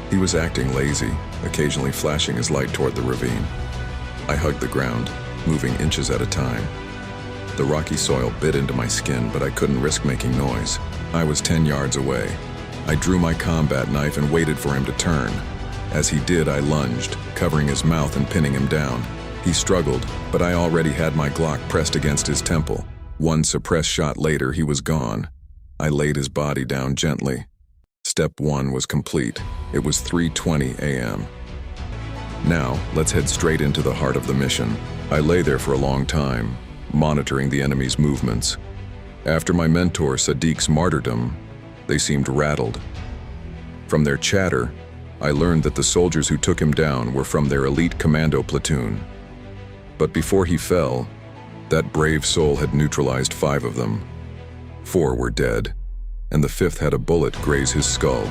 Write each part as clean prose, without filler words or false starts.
He was acting lazy, occasionally flashing his light toward the ravine. I hugged the ground, moving inches at a time. The rocky soil bit into my skin, but I couldn't risk making noise. I was 10 yards away. I drew my combat knife and waited for him to turn. As he did, I lunged, covering his mouth and pinning him down. He struggled, but I already had my Glock pressed against his temple. One suppressed shot later, he was gone. I laid his body down gently. Step 1 was complete. It was 3:20 a.m. Now, let's head straight into the heart of the mission. I lay there for a long time, monitoring the enemy's movements. After my mentor Sadiq's martyrdom, they seemed rattled. From their chatter, I learned that the soldiers who took him down were from their elite commando platoon. But before he fell, that brave soul had neutralized 5 of them. 4 were dead, and the 5th had a bullet graze his skull.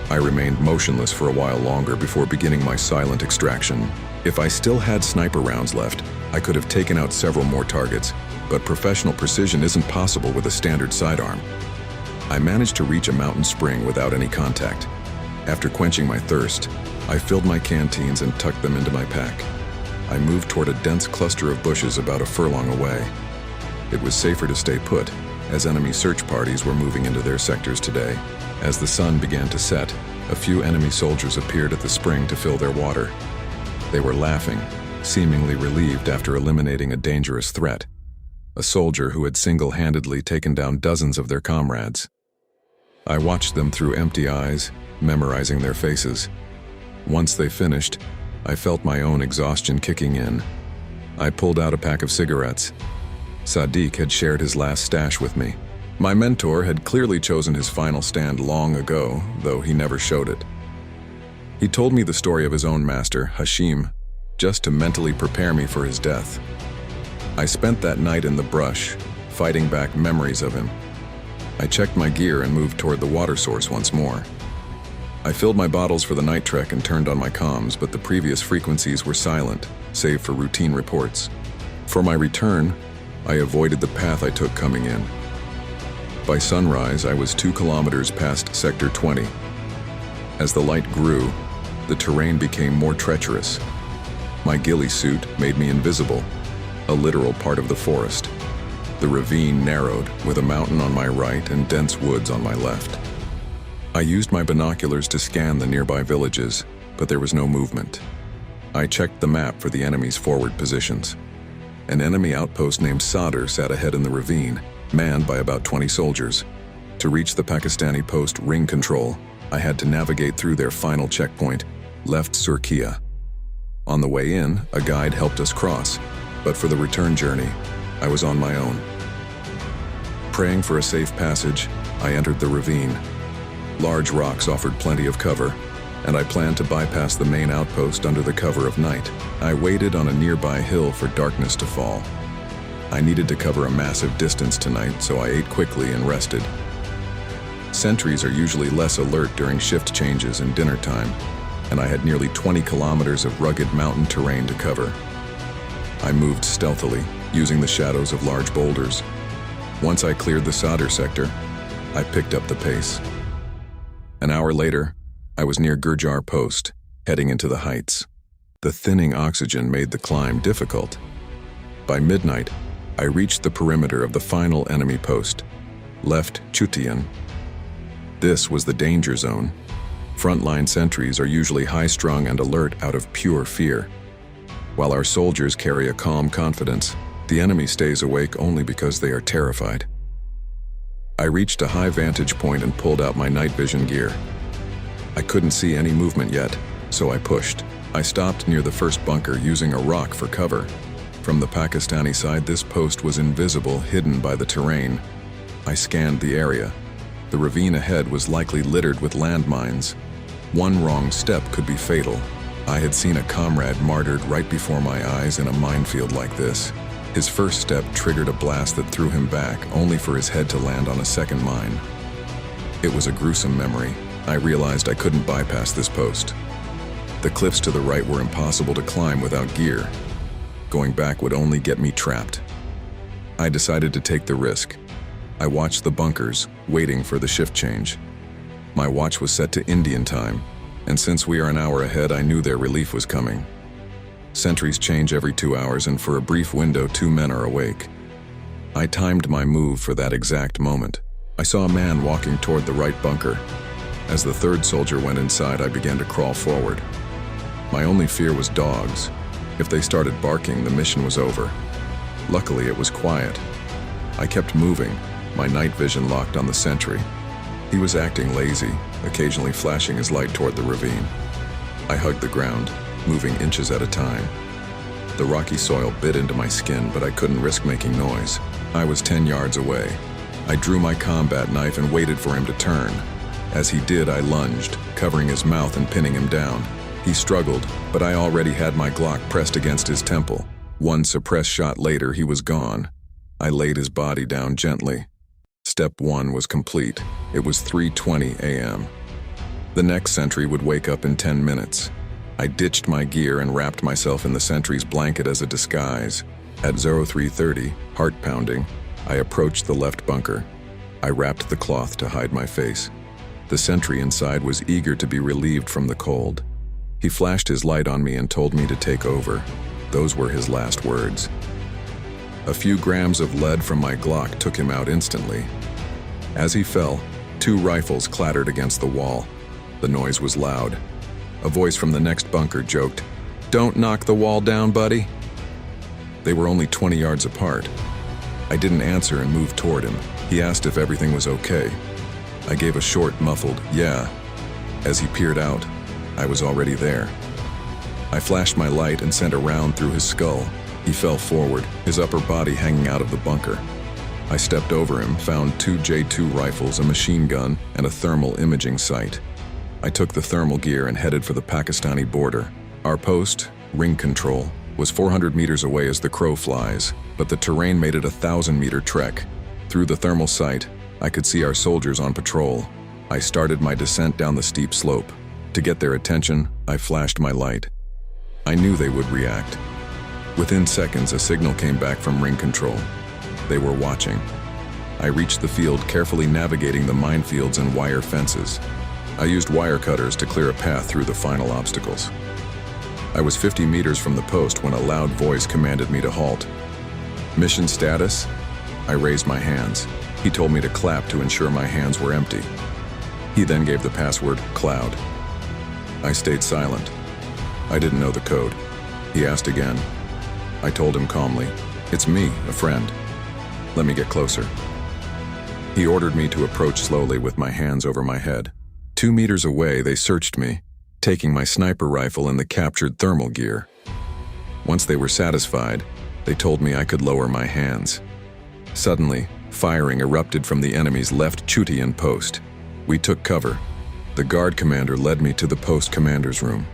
I remained motionless for a while longer before beginning my silent extraction. If I still had sniper rounds left, I could have taken out several more targets, but professional precision isn't possible with a standard sidearm. I managed to reach a mountain spring without any contact. After quenching my thirst, I filled my canteens and tucked them into my pack. I moved toward a dense cluster of bushes about a furlong away. It was safer to stay put, as enemy search parties were moving into their sectors today. As the sun began to set, a few enemy soldiers appeared at the spring to fill their water. They were laughing, seemingly relieved after eliminating a dangerous threat. A soldier who had single-handedly taken down dozens of their comrades. I watched them through empty eyes, memorizing their faces. Once they finished, I felt my own exhaustion kicking in. I pulled out a pack of cigarettes. Sadiq had shared his last stash with me. My mentor had clearly chosen his final stand long ago, though he never showed it. He told me the story of his own master, Hashim, just to mentally prepare me for his death. I spent that night in the brush, fighting back memories of him. I checked my gear and moved toward the water source once more. I filled my bottles for the night trek and turned on my comms, but the previous frequencies were silent, save for routine reports. For my return, I avoided the path I took coming in. By sunrise, I was 2 kilometers past Sector 20. As the light grew, the terrain became more treacherous. My ghillie suit made me invisible, a literal part of the forest. The ravine narrowed, with a mountain on my right and dense woods on my left. I used my binoculars to scan the nearby villages, but there was no movement. I checked the map for the enemy's forward positions. An enemy outpost named Sadr sat ahead in the ravine, manned by about 20 soldiers. To reach the Pakistani post ring control, I had to navigate through their final checkpoint, Left Chuten. On the way in, a guide helped us cross, but for the return journey, I was on my own. Praying for a safe passage, I entered the ravine. Large rocks offered plenty of cover, and I planned to bypass the main outpost under the cover of night. I waited on a nearby hill for darkness to fall. I needed to cover a massive distance tonight, so I ate quickly and rested. Sentries are usually less alert during shift changes and dinner time, and I had nearly 20 kilometers of rugged mountain terrain to cover. I moved stealthily, using the shadows of large boulders. Once I cleared the Sadr sector, I picked up the pace. An hour later, I was near Gurjar Post, heading into the heights. The thinning oxygen made the climb difficult. By midnight, I reached the perimeter of the final enemy post, Left Chuten. This was the danger zone. Frontline sentries are usually high-strung and alert out of pure fear. While our soldiers carry a calm confidence, the enemy stays awake only because they are terrified. I reached a high vantage point and pulled out my night vision gear. I couldn't see any movement yet, so I pushed. I stopped near the first bunker using a rock for cover. From the Pakistani side, this post was invisible, hidden by the terrain. I scanned the area. The ravine ahead was likely littered with landmines. One wrong step could be fatal. I had seen a comrade martyred right before my eyes in a minefield like this. His first step triggered a blast that threw him back, only for his head to land on a second mine. It was a gruesome memory. I realized I couldn't bypass this post. The cliffs to the right were impossible to climb without gear. Going back would only get me trapped. I decided to take the risk. I watched the bunkers, waiting for the shift change. My watch was set to Indian time, and since we are an hour ahead, I knew their relief was coming. Sentries change every 2 hours, and for a brief window, 2 men are awake. I timed my move for that exact moment. I saw a man walking toward the right bunker. As the third soldier went inside, I began to crawl forward. My only fear was dogs. If they started barking, the mission was over. Luckily, it was quiet. I kept moving, my night vision locked on the sentry. He was acting lazy, occasionally flashing his light toward the ravine. I hugged the ground, moving inches at a time. The rocky soil bit into my skin, but I couldn't risk making noise. I was 10 yards away. I drew my combat knife and waited for him to turn. As he did, I lunged, covering his mouth and pinning him down. He struggled, but I already had my Glock pressed against his temple. One suppressed shot later, he was gone. I laid his body down gently. Step 1 was complete. It was 3:20 a.m. The next sentry would wake up in 10 minutes. I ditched my gear and wrapped myself in the sentry's blanket as a disguise. At 03:30, heart pounding, I approached the left bunker. I wrapped the cloth to hide my face. The sentry inside was eager to be relieved from the cold. He flashed his light on me and told me to take over. Those were his last words. A few grams of lead from my Glock took him out instantly. As he fell, 2 rifles clattered against the wall. The noise was loud. A voice from the next bunker joked, "Don't knock the wall down, buddy." They were only 20 yards apart. I didn't answer and moved toward him. He asked if everything was okay. I gave a short, muffled, "Yeah." As he peered out, I was already there. I flashed my light and sent a round through his skull. He fell forward, his upper body hanging out of the bunker. I stepped over him, found 2 J2 rifles, a machine gun, and a thermal imaging sight. I took the thermal gear and headed for the Pakistani border. Our post, ring control, was 400 meters away as the crow flies, but the terrain made it a 1,000-meter trek. Through the thermal sight, I could see our soldiers on patrol. I started my descent down the steep slope. To get their attention, I flashed my light. I knew they would react. Within seconds, a signal came back from ring control. They were watching. I reached the field, carefully navigating the minefields and wire fences. I used wire cutters to clear a path through the final obstacles. I was 50 meters from the post when a loud voice commanded me to halt. "Mission status?" I raised my hands. He told me to clap to ensure my hands were empty. He then gave the password, "Cloud." I stayed silent. I didn't know the code. He asked again. I told him calmly, "It's me, a friend. Let me get closer." He ordered me to approach slowly with my hands over my head. 2 meters away, they searched me, taking my sniper rifle and the captured thermal gear. Once they were satisfied, they told me I could lower my hands. Suddenly, firing erupted from the enemy's Left Chuten post. We took cover. The guard commander led me to the post commander's room.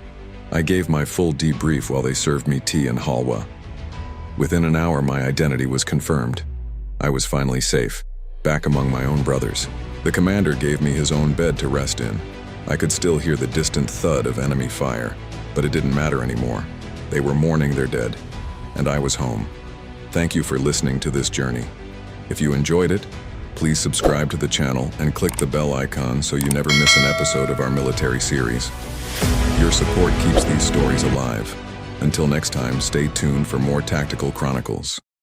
I gave my full debrief while they served me tea and halwa. Within an hour, my identity was confirmed. I was finally safe, back among my own brothers. The commander gave me his own bed to rest in. I could still hear the distant thud of enemy fire, but it didn't matter anymore. They were mourning their dead, and I was home. Thank you for listening to this journey. If you enjoyed it, please subscribe to the channel and click the bell icon so you never miss an episode of our military series. Your support keeps these stories alive. Until next time, stay tuned for more Tactical Chronicles.